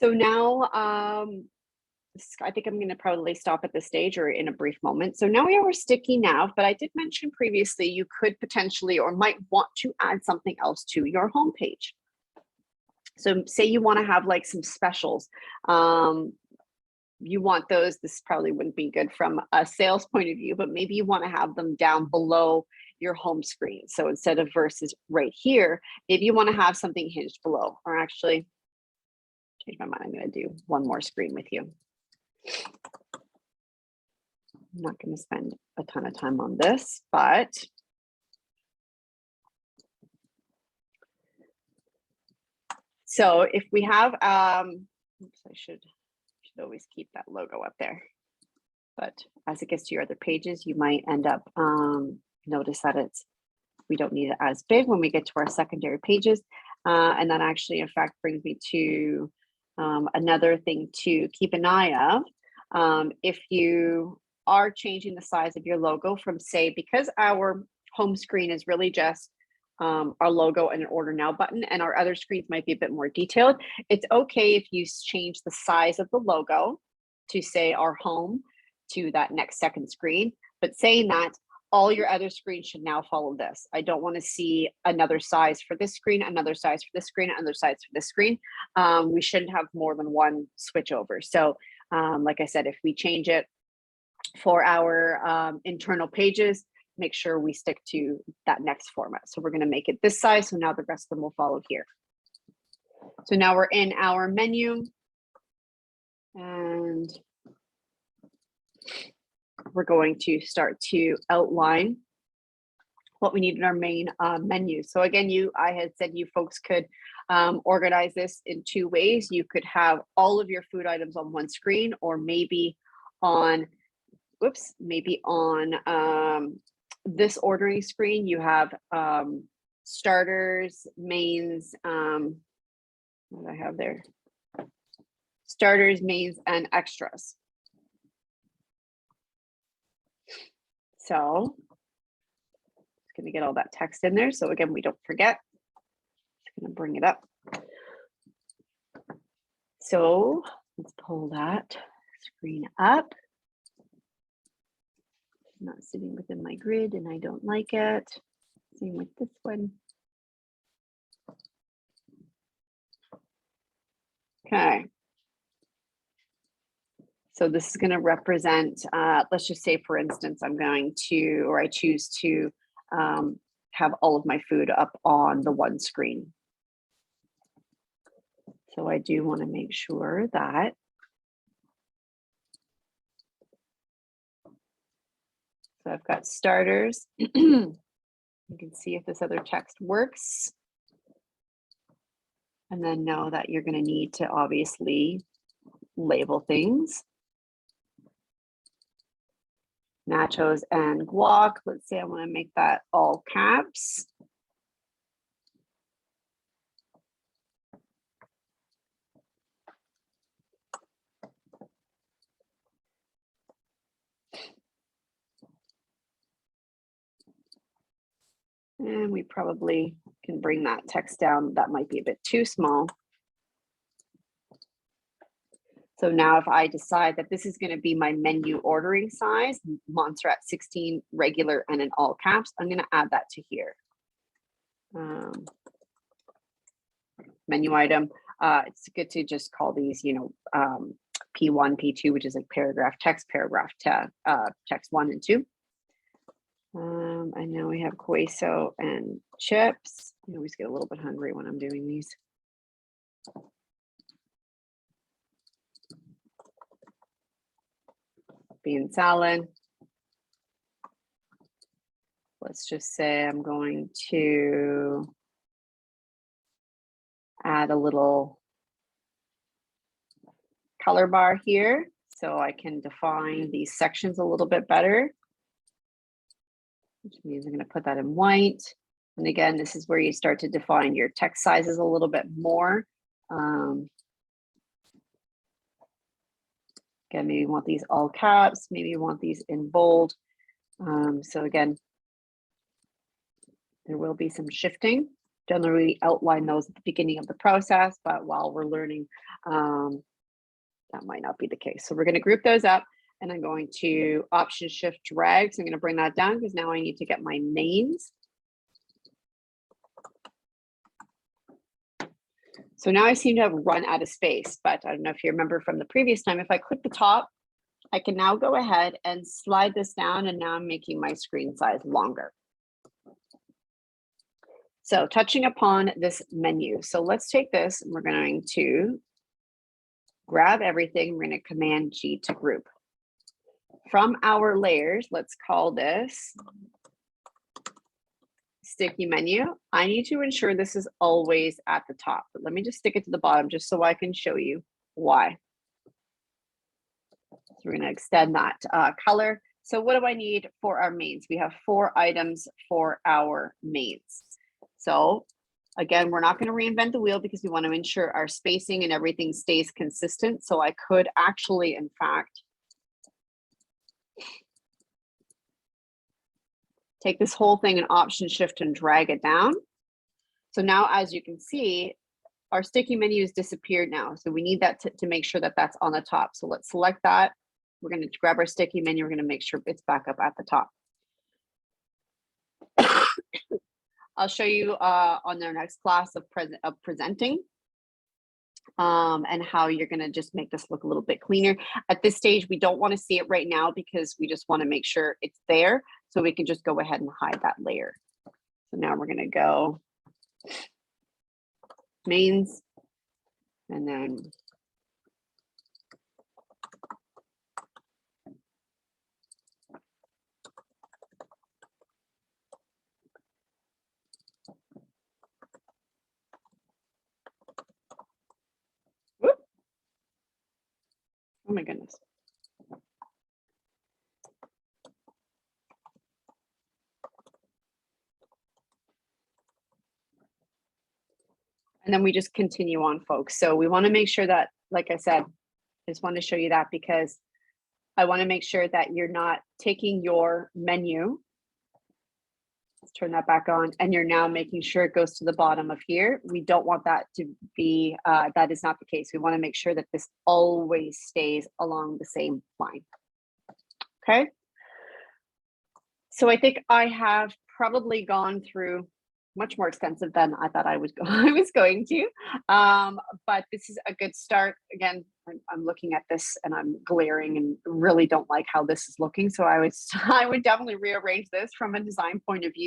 So now, I think I'm going to probably stop at this stage or in a brief moment. So now we have our sticky nav, but I did mention previously you could potentially or might want to add something else to your homepage. So say you want to have like some specials. You want those, this probably wouldn't be good from a sales point of view, but maybe you want to have them down below your home screen. So instead of versus right here, maybe you want to have something hinged below, or actually change my mind. I'm going to do one more screen with you. I'm not going to spend a ton of time on this, but so if we have, oops, I should always keep that logo up there. But as it gets to your other pages, you might end up notice that we don't need it as big when we get to our secondary pages. And that actually, in fact, brings me to another thing to keep an eye of. If you are changing the size of your logo from, say, because our home screen is really just our logo and an order now button, and our other screens might be a bit more detailed, it's okay if you change the size of the logo to, say, our home to that next second screen. But saying that, all your other screens should now follow this. I don't want to see another size for this screen, another size for this screen, another size for this screen. We shouldn't have more than one switch over. So like I said, if we change it for our internal pages, make sure we stick to that next format. So we're going to make it this size. So now the rest of them will follow here. So now we're in our menu, and we're going to start to outline what we need in our main menu. So again, I had said you folks could organize this in two ways. You could have all of your food items on one screen, or maybe on, this ordering screen, you have starters, mains, what do I have there? Starters, mains, and extras. So just going to get all that text in there. So again, we don't forget. Just going to bring it up. So let's pull that screen up. It's not sitting within my grid and I don't like it. Same with this one. Okay. So this is going to represent, let's just say, for instance, I choose to have all of my food up on the one screen. So I do want to make sure that so I've got starters. You can see if this other text works. And then know that you're going to need to obviously label things. Nachos and guac. Let's say I want to make that all caps. And we probably can bring that text down. That might be a bit too small. So now if I decide that this is going to be my menu ordering size, Montserrat 16, regular, and in all caps, I'm going to add that to here. Menu item. It's good to just call these, P1, P2, which is like paragraph text 1 and 2. I know we have queso and chips. I always get a little bit hungry when I'm doing these. Bean salad. Let's just say I'm going to add a little color bar here so I can define these sections a little bit better, which means I'm going to put that in white. And again, this is where you start to define your text sizes a little bit more. Again, maybe you want these all caps, maybe you want these in bold. So again, there will be some shifting. generally outline those at the beginning of the process, but while we're learning, that might not be the case. So we're going to group those up, and I'm going to Option Shift drag. So I'm going to bring that down because now I need to get my mains. So now I seem to have run out of space, but I don't know if you remember from the previous time, if I click the top, I can now go ahead and slide this down, and now I'm making my screen size longer. So touching upon this menu. So let's take this and we're going to grab everything. We're going to Command G to group. From our layers, let's call this sticky menu. I need to ensure this is always at the top, but let me just stick it to the bottom just so I can show you why. So we're going to extend that color. So what do I need for our mains? We have 4 items for our mains. So again, we're not going to reinvent the wheel because we want to ensure our spacing and everything stays consistent. So I could actually, in fact, take this whole thing and Option Shift and drag it down. So now, as you can see, our sticky menu has disappeared now. So we need that to make sure that that's on the top. So let's select that. We're going to grab our sticky menu. We're going to make sure it's back up at the top. I'll show you on their next class of presenting and how you're going to just make this look a little bit cleaner. At this stage, we don't want to see it right now because we just want to make sure it's there. So we can just go ahead and hide that layer. So now we're going to go mains and then whoop. Oh my goodness. And then we just continue on, folks. So we want to make sure that, like I said, I just want to show you that because I want to make sure that you're not taking your menu. Let's turn that back on. And you're now making sure it goes to the bottom of here. We don't want that to be, that is not the case. We want to make sure that this always stays along the same line. Okay. So I think I have probably gone through much more extensive than I thought I was going to. But this is a good start. Again, I'm looking at this and I'm glaring and really don't like how this is looking. So I would definitely rearrange this from a design point of view.